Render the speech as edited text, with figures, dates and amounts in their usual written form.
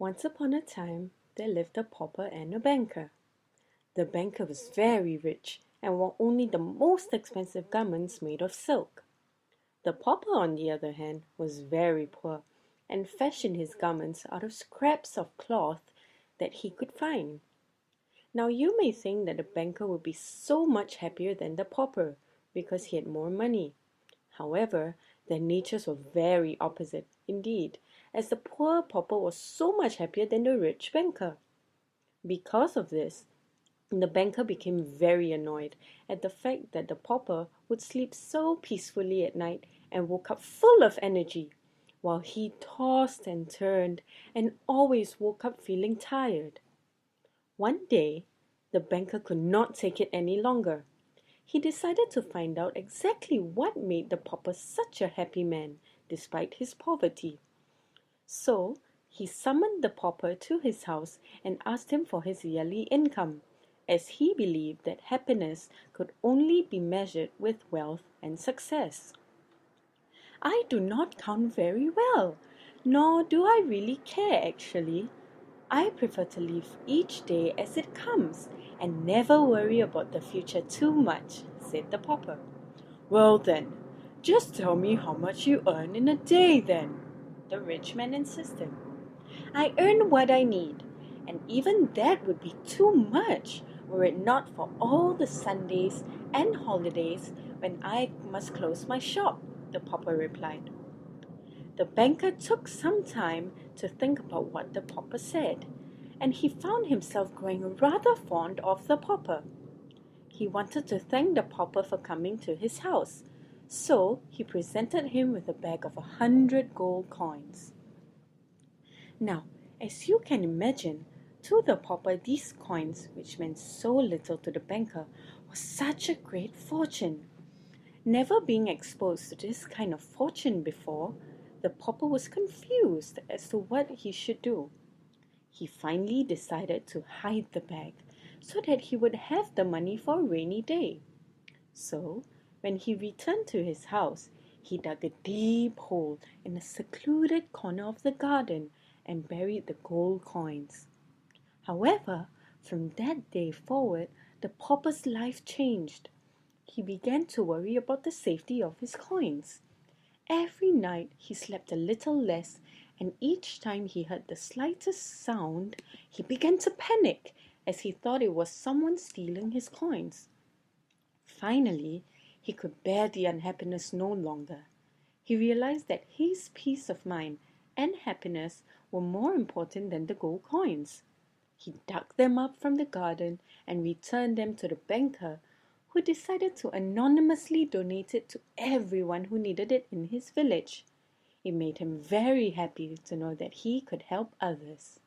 Once upon a time, there lived a pauper and a banker. The banker was very rich and wore only the most expensive garments made of silk. The pauper, on the other hand, was very poor and fashioned his garments out of scraps of cloth that he could find. Now you may think that the banker would be so much happier than the pauper because he had more money. However, their natures were very opposite indeed, as the poor pauper was so much happier than the rich banker. Because of this, the banker became very annoyed at the fact that the pauper would sleep so peacefully at night and woke up full of energy, while he tossed and turned and always woke up feeling tired. One day, the banker could not take it any longer. He decided to find out exactly what made the pauper such a happy man, despite his poverty. So, he summoned the pauper to his house and asked him for his yearly income, as he believed that happiness could only be measured with wealth and success. "I do not count very well, nor do I really care actually. I prefer to live each day as it comes and never worry about the future too much," said the pauper. "Well then, just tell me how much you earn in a day then," the rich man insisted. "I earn what I need, and even that would be too much were it not for all the Sundays and holidays when I must close my shop," the pauper replied. The banker took some time to think about what the pauper said, and he found himself growing rather fond of the pauper. He wanted to thank the pauper for coming to his house, so he presented him with a bag of 100 gold coins. Now, as you can imagine, to the pauper these coins, which meant so little to the banker, was such a great fortune. Never being exposed to this kind of fortune before, the pauper was confused as to what he should do. He finally decided to hide the bag so that he would have the money for a rainy day. So, when he returned to his house, he dug a deep hole in a secluded corner of the garden and buried the gold coins. However, from that day forward, the pauper's life changed. He began to worry about the safety of his coins. Every night he slept a little less, and each time he heard the slightest sound, he began to panic, as he thought it was someone stealing his coins. Finally, he could bear the unhappiness no longer. He realized that his peace of mind and happiness were more important than the gold coins. He dug them up from the garden and returned them to the banker, who decided to anonymously donate it to everyone who needed it in his village. It made him very happy to know that he could help others.